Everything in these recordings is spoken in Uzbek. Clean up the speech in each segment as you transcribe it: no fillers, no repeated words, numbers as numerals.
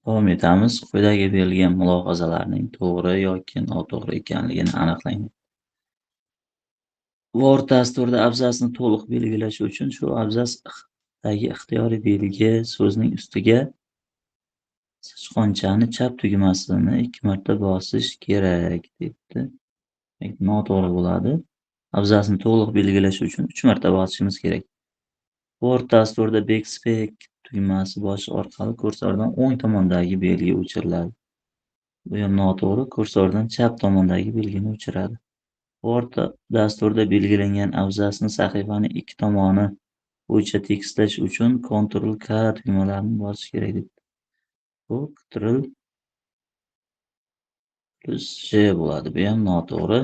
Davom etamiz. Quyidagi berilgan mulohazalarning to'g'ri yoki noto'g'ri ekanligini aniqlang. Word dasturida abzatsni to'liq belgilash uchun shu abzatsdagi ixtiyoriy belgi so'zning ustiga sichqonchani chap tugmasini 2 marta bosish kerak debdi. Noto'g'ri bo'ladi. Abzatsni to'liq belgilash uchun 3 marta bosishimiz kerak. Word dasturida Backspace tugmasi bosish orqali kursordan o'ng tomondagi belgi o'chiriladi. Bu ham noto'g'ri. Kursordan chap tomondagi belgini o'chiradi. Word dasturida belgilangan abzatsni sahifaning ikki tomoni bo'yicha tekstlash uchun Ctrl+K tugmalarini bosish kerak debdi. Bu Ctrl+J bo'ladi. Bu ham noto'g'ri.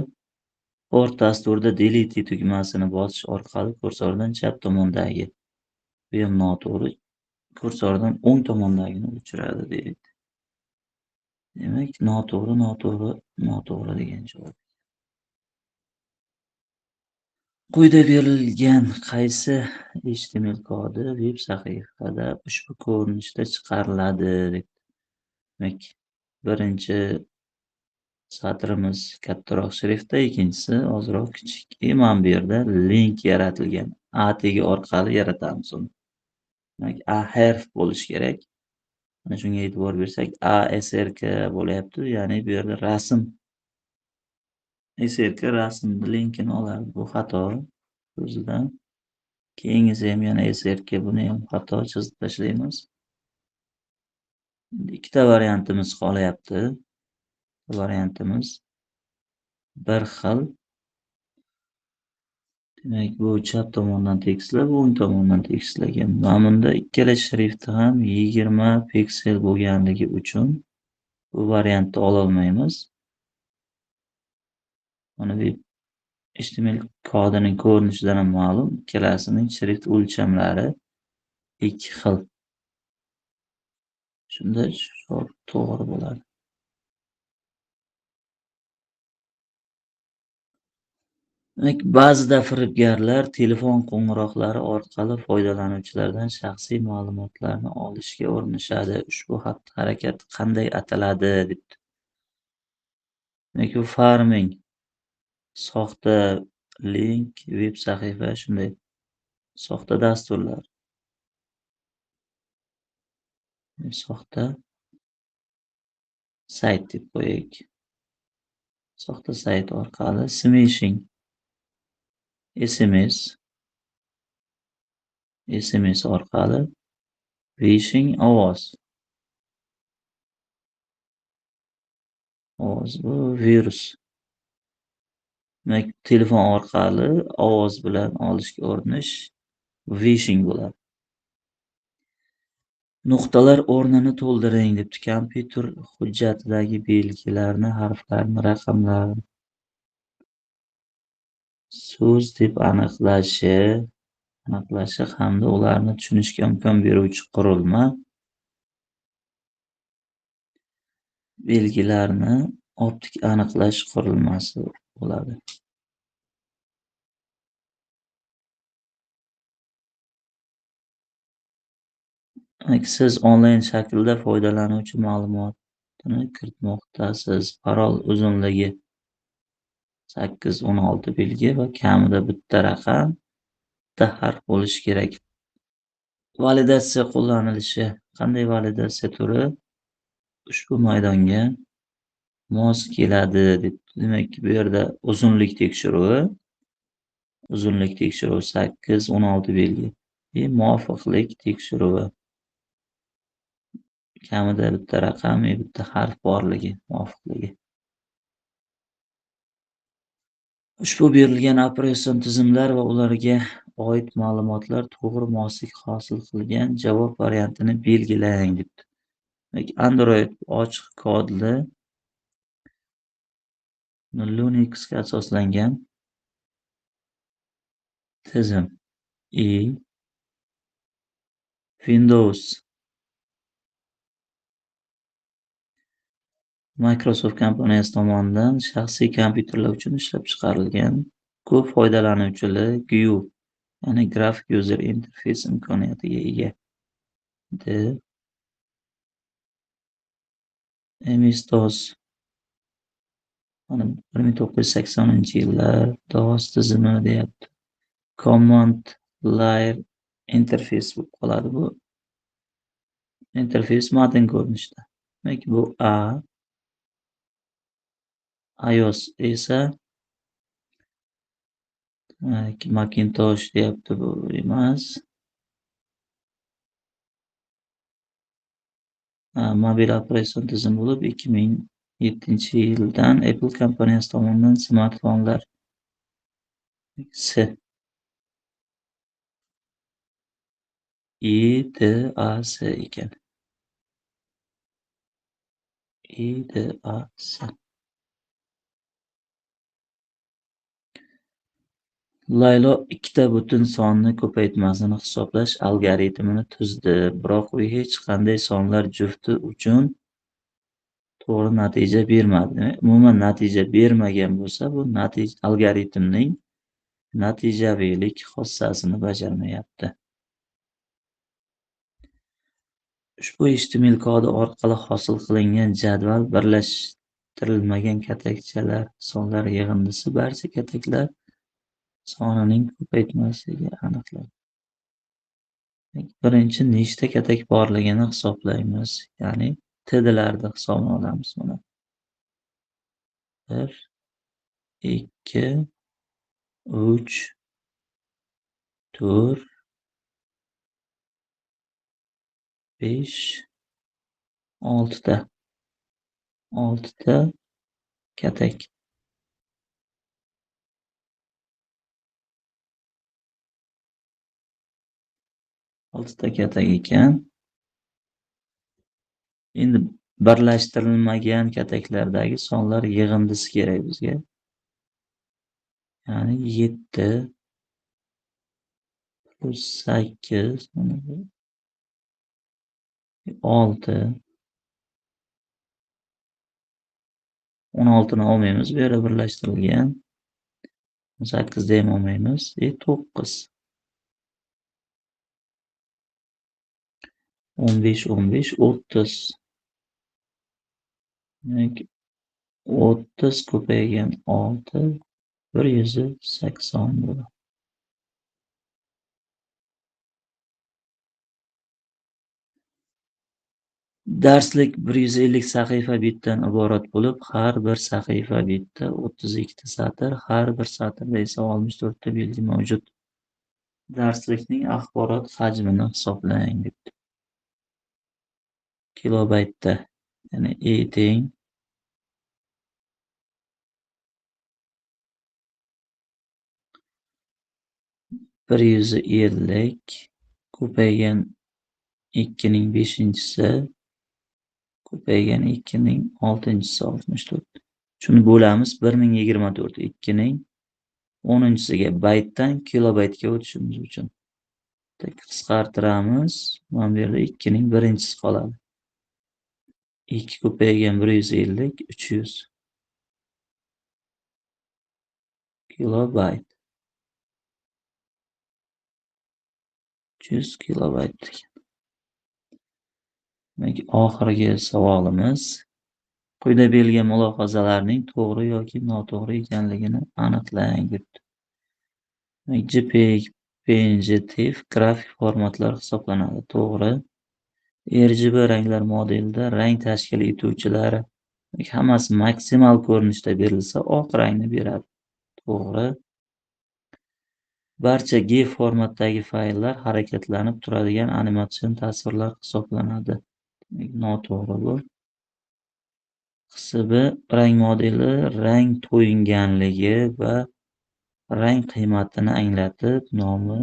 Word dasturida Delete tugmasini bosish orqali kursordan chap tomondagi. Bu ham noto'g'ri. Kursordan o'ng tomondagini o'chiradi deydi. Demak, noto'g'ri degan javob. Quyida berilgan qaysi HTML kodi veb sahifada ushbu ko'rinishda chiqariladi deb. Demak, birinchi satrimiz kattaroq shriftda, ikkinchisi ozroq kichik. Mana bu yerda link yaratilgan. A tegi orqali yaratamiz uni. Demak, A harf bo'lishi kerak. Mana shunga e'tibor bersak, A SRK bo'lyapti, ya'ni bu yerda rasm. SRK rasmni linkini oladi. Bu xato o'zidan. Keyingisi ham yana SRK, buni ham xato chizib tashlaymiz. Ikkita variantimiz qolyapti. Variantimiz bir xil. Demak, bu chap tomondan tekstlar, bu o'ng tomondan tekstlagan. Mana bunda ikkala shriftda ham 20 piksel bo'lganligi uchun bu variantni ola olmaymiz. Mana bu HTML kodining ko'rinishidan ham ma'lum, ikkalasining shrift o'lchamlari ikki xil. Shunda to'g'ri bo'ladi. Demak, ba'zida firibgarlar telefon qo'ng'iroqlari orqali foydalanuvchilardan shaxsiy ma'lumotlarni olishga urinishadi. Ushbu xatti-harakat qanday ataladi debdi. Demak, bu farming, soxta link, veb sahifa, shunday soxta dasturlar. Soxta sayt deb qo'yaylik. Soxta sayt orqali smishing, SMS orqali phishing, ovoz bu virus. Demak, telefon orqali ovoz bilan olishga urinish phishing bo'ladi. Nuqtalar o'rnini to'ldiring debdi. Kompyuter hujjatidagi belgilarni, harflarni, raqamlarni so'z deb aniqlashi hamda ularni tushunishga imkon beruvchi qurilma belgilarni optik aniqlash qurilmasi bo'ladi. Siz onlayn shaklda foydalanuvchi ma'lumotini kiritmoqdasiz. Parol uzunligi 8-16 belgi va kamida bitta raqam, bitta harf bo'lishi kerak. Validatsiya qo'llanilishi. Qanday validatsiya turi ushbu maydonga mos keladi deb. Demak, bu yerda uzunlik tekshiruvi 8-16 belgi. Muvofiqlik tekshiruvi. Kamida bitta raqam, bitta harf borligi, muvofiqligi. Ushbu berilgan operatsion tizimlar va ularga oid ma'lumotlar to'g'ri moslik hosil qilgan javob variantini belgilang debdi. Android ochiq kodli Linuxga asoslangan tizim. Windows Microsoft kompaniyasi tomonidan shaxsiy kompyuterlar uchun ishlab chiqarilgan ko'p foydalanuvchili GUI, ya'ni Graphic User Interface imkoniyatiga ega. MS-DOS mana 1980-yillar DOS tizimi deyapti. Command Line interfeys bo'lib qoladi bu. Interfeys matn ko'rinishida. Demak, bu A. iOS esa Macintosh deyapti, bu emas. Mobil operatsion tizim bo'lib, 2007-yildan Apple kompaniyasi tomonidan smartfonlar IDAS ekan. IDAS. Laylo ikkita butun sonni ko'paytmasini hisoblash algoritmini tuzdi, biroq u hech qanday sonlar jufti uchun to'g'ri natija bermadi. Umuman natija bermagan bo'lsa, bu algoritmning natijaviylik xossasini bajarmayapti. Ushbu HTML kodi orqali hosil qilingan jadval birlashtirilmagan katakchalar sonlar yig'indisi barcha kataklar sonining ko'paytmasiga aniqlaydi. Birinchi nechta katak borligini hisoblaymiz, ya'ni TD'larda hisobini olamiz buni. 1, 2, 3, 4, 5, 6 ta. 6 ta katak. Oltita katak ekan. Endi birlashtirilmagan kataklardagi sonlar yig'indisi kerak bizga. Ya'ni 7 plus 8 6 16 ni olmaymiz, bu yerda birlashtirilgan. 8 ni ham olmaymiz, 9. 15 15 30. Demak, 30 ko'paygan 6 180 bo'ladi. Darslik 150 sahifa bitdan iborat bo'lib, har bir sahifa bitda 32 ta satr, har bir satrda esa 64 ta belgi mavjud. Darslikning axborot hajmini hisoblang debdi. Kilobaytda, ya'ni E teng 150 ko'paygan 2 ning 5-chisi ko'paygan 2 ning 6-chisi 64. Shuni bo'lamiz 1024 2 ning 10-chisiga baytdan kilobaytga o'tishimiz uchun. Qisqartiramiz. Mana bu yerda 2 ning 1-chisi qoladi. 2 ko'paygan 150 300 kilobayt. 300 kilobayt. Demak, oxirgi savolimiz quyida berilgan mulohazalarning to'g'ri yoki noto'g'ri ekanligini aniqlang debdi. JPEG, PNG, TIFF grafik formatlar hisoblanadi. To'g'ri. RGB ranglar modelida rang tashkil etuvchilari hammasi maksimal ko'rinishda berilsa, oq rangni beradi. To'g'ri. Barcha GIF formatdagi fayllar harakatlanib turadigan animatsion tasvirlar hisoblanadi. Noto'g'ri bu. QSB rang modeli rang to'yinganligi va rang qiymatini anglatib, nomi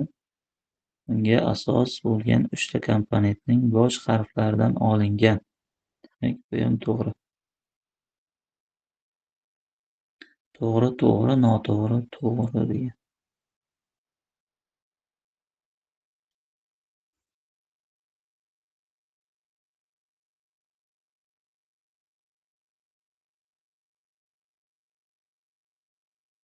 unga asos bo'lgan 3 ta komponentning bosh harflaridan olingan. Demak, bu ham to'g'ri. To'g'ri, to'g'ri, noto'g'ri, to'g'ri degan.